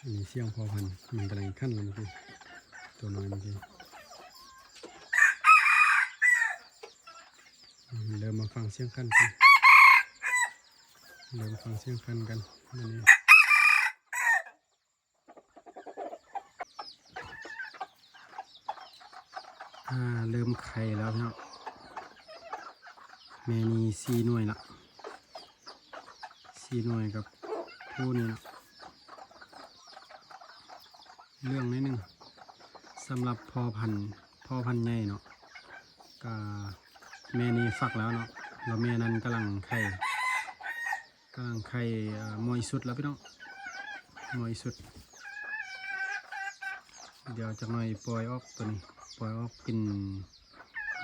อันนี้เสี่ยงพอพันมันกำลังขั้นเลยเมื่อกี้ตัวน้อยเมื่อกี้เริ่มมาฟังเสียงขั้นกันเริ่มฟังเสียงขั้นกันอันนี้เริ่มไข่แล้วเนาะแม่นี่4 หน่วยละ4 หน่วยกับผู้นี่นะเรื่องนิดนึงสำหรับพ่อพันธุ์ใหญ่เนาะก็แม่นี่ฟักแล้วเนาะแล้วแม่นั้นกำลังไข่มอยสุดแล้วพี่น้องมอยสุดเดี๋ยวจะหน่อยปล่อยออกตัวนี้ปล่อยออกกิน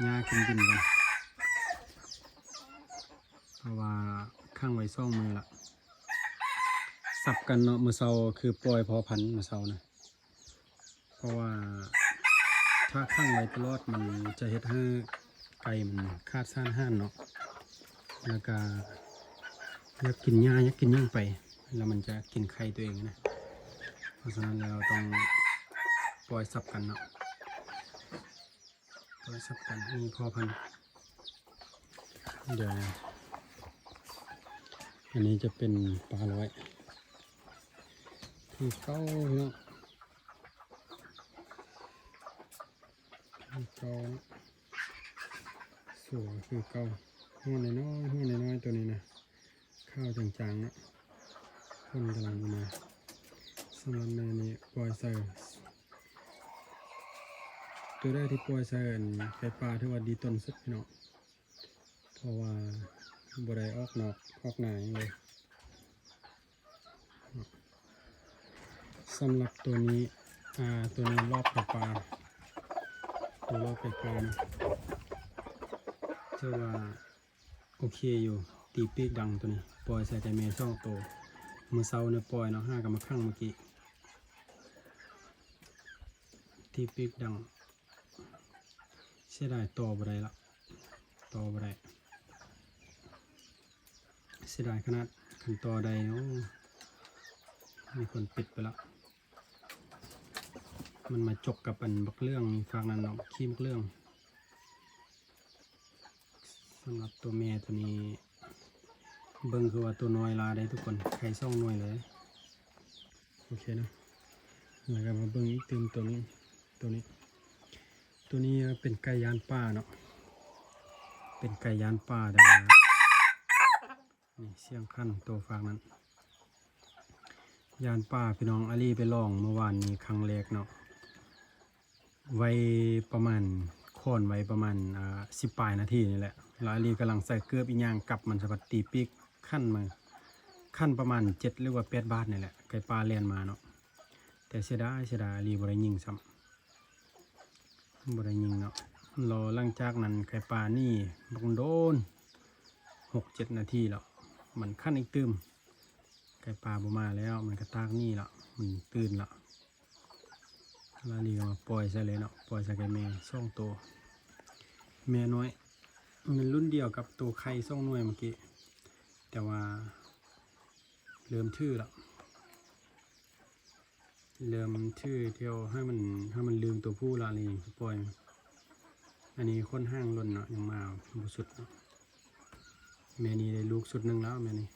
หญ้ากินดินกันเพราะว่าข้างไว้ซ่องมือละสับกันเนาะมือเซาคือปล่อยพอพันธุ์มือเซานะเพราะว่าถ้าข้างไว้ตลอดมันจะเฮ็ดให้ไก่มันคาดซ่านห้านเนาะแล้วก็อยากกินหญ้าอยากกินหยังไปแล้วมันจะกินไข่ตัวเองนะเพราะฉะนั้นเราต้องปล่อยสับกันเนาะปล่อยสับกันมีพอพันธุ์เดี๋ยวอันนี้จะเป็นปลาร้อยที่เก้าเนาะที่เก้าสวยคือเก้าหัวน้อยตัวนี้นะข้าวจางๆนะคนกำลังมาสำหรับแม่นี้ปล่อยใส่ตัวได้ที่ปล่อยใส่ไก่ปลาที่ว่าดีต้นสุดพี่น้องเพราะว่าบ่ได้ออกนอกออกหนาเลยสำหรับตัวนี้รอบไก่ปลาตัวรอบไก่ปลานะเชื่อว่าโอเคอยู่ตีปีกดังตัวนี้ปล่อยใส่แต่เมย์ช่องโตมือเซาเนี่ยปล่อยเนาะ5 กับมาข้างเมื่อกี้ตีปีกดังเสียดายต่อบ่ได้ละต่อบ่ได้เสียดายขนาดขันต่อใดโอ้มีคนปิดไปแล้วมันมาจบกับอันบักเรื่องฝากนั้นเนาะขี้บักเรื่องสำหรับตัวเมียตัวนี้เบิ้งคือว่าตัวน้อยลาได้ทุกคนไข่ซ่องน้อยเลยโอเคนะแล้วก็มาเบิ้งอีกเติมตัวนี้เป็นไก่ย่านป่าเนาะเป็นไก่ย่านป่าแต่ว่านี่เสียงขั้นตัวฝากนั้นย่านป่าพี่น้องอาลีไปลองเมื่อวานนี้ครั้งแรกเนาะไว้ประมาณค่อนไว้ประมาณ10 ปลายนาทีนี่แหละแล้วอาลีกำลังใส่เกลืออีกอย่างกับมันสะพัดตีปีกขั้นมาขั้นประมาณ7 หรือว่า8 บาทนี่แหละไก่ปลาเลียนมาเนาะแต่เสียดายอาลีบ่ได้ยิงซ้ำบ่ได้ยิงเนาะรอหลังจากนั้นไก่ปลานี่บังโดน6-7 นาทีแล้วมันขั้นอีกตื้มไก่ปลาบ่มาแล้วมันก็ตากนี่ละมันตื่นละแล้วนี่ก็มาปล่อยใส่เลยเนาะปล่อยใส่ไก่แม่2 ตัวแม่น้อยมันรุ่นเดียวกับตัวไข่2 หน่วยเมื่อกี้แต่ว่าเริ่มทื่อละเริ่มทื่อเที่ยวให้มันลืมตัวผู้ละนี่ปล่อยอันนี้ค่อนข้างล้นเนาะยังมาบุสุดเนาะแม่นี้ได้ลูกสุดหนึ่งแล้วแม่นี้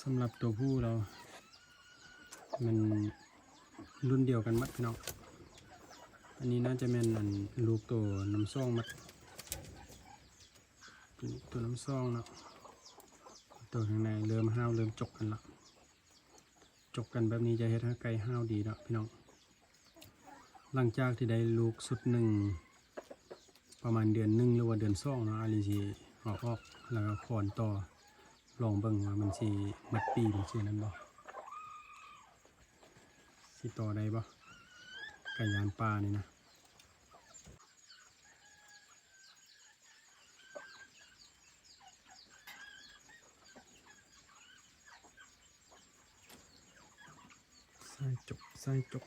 สำหรับตัวผู้เรามันรุ่นเดียวกันมัดพี่น้องอันนี้น่าจะเป็นลูกตัวน้ำซ่องมัดตัวน้ำซ่องเนาะตัวข้างในเริ่มห้าวเริ่มจกกันละจกกันแบบนี้จะเฮ็ดให้ไก่ห้าวดีเนาะพี่น้องหลังจากที่ได้ลูกสุดหนึ่งประมาณเดือน 1หรือว่าเดือน2เนาะอาลีสิออกแล้วก็ขอนต่อลองเบิ่งว่ามันสิมัดปีมันสินั้นบ่สิต่อได้บ่ไก่ยานป่านี่นะใส่จก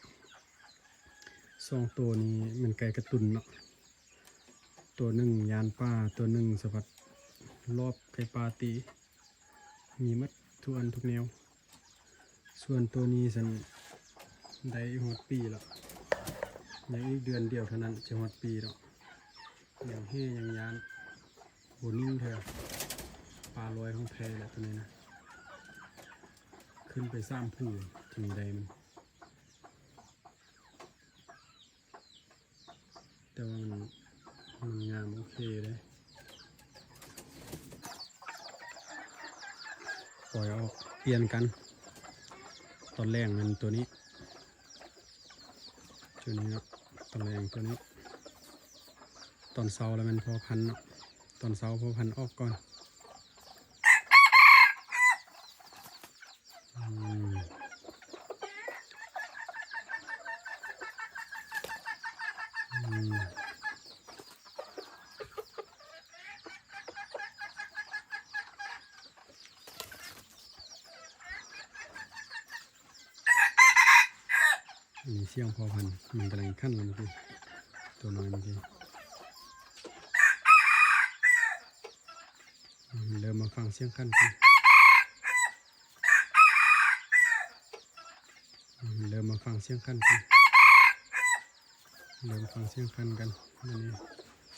2 ตัวนี้มันไก่กระตุนเนาะตัวหนึ่งยานป่าตัวหนึ่งสะพัดรอบไก่ปลาตีมีมัดทุกอันทุกแนว ส่วนตัวนี้สันได้ฮอดปีแล้วยังอีกเดือนเดียวเท่านั้นจะฮอดปีแล้วอย่างเฮอย่างยานโหนิ่งเถอะปลาลอยของแพแหละตัวนี้นะขึ้นไปสร้างผู้จึงได้มันแต่ว่ามันงามโอเคเลยปล่อยออกเปลี่ยนกันตอนแรกมันตัวนี้เนาะตอนแรกตัวนี้ตอนเสาแล้วมันพอพันเนาะตอนเสาพอพันออกก่อนมีเสียงพอพันมันกำลังขั้นแล้วเมื่อกี้ตัวน้อยเมื่อกี้เริ่มมาฟังเสียงขั้นกันเริ่มมาฟังเสียงขั้นกันเริ่มฟังเสียงขั้นกันนี่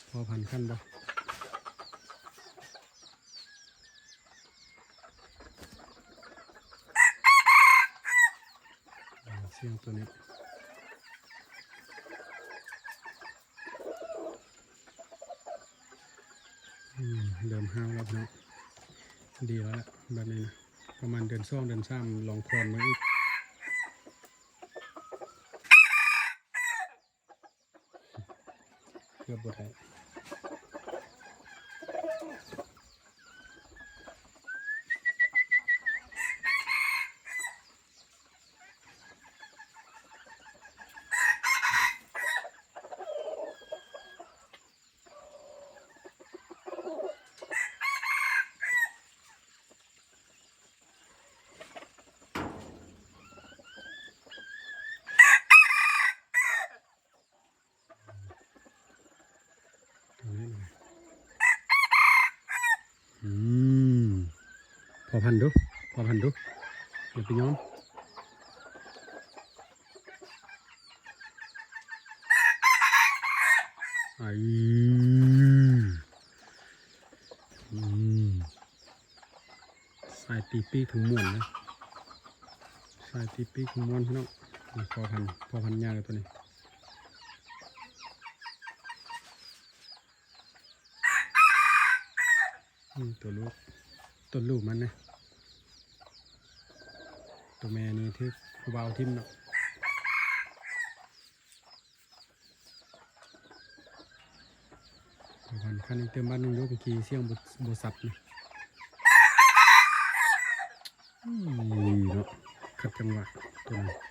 พอพันขั้นบ่เสียงตัวนี้เดิมห้าวแล้วนะดีแล้วแหละแบบนี้นะประมาณเดือน2 เดือน3ลองคอนมาอีกเกือบบดได้พอพันดูอย่าไปย้อมสายตีปีกถึงม่วนนะสายตีปีกถึงม่วนพี่น้องพอพันยากเลยตัวนี้ตัวลูกมันนะตัวแม่นี่ที่ผู้บ่าวทิมเนาะพันขั้นอีกเติมบ้านนึงยกเมื่อกี้เสียงบสัตว์นะเนาะขัดจังหวะตัวนี้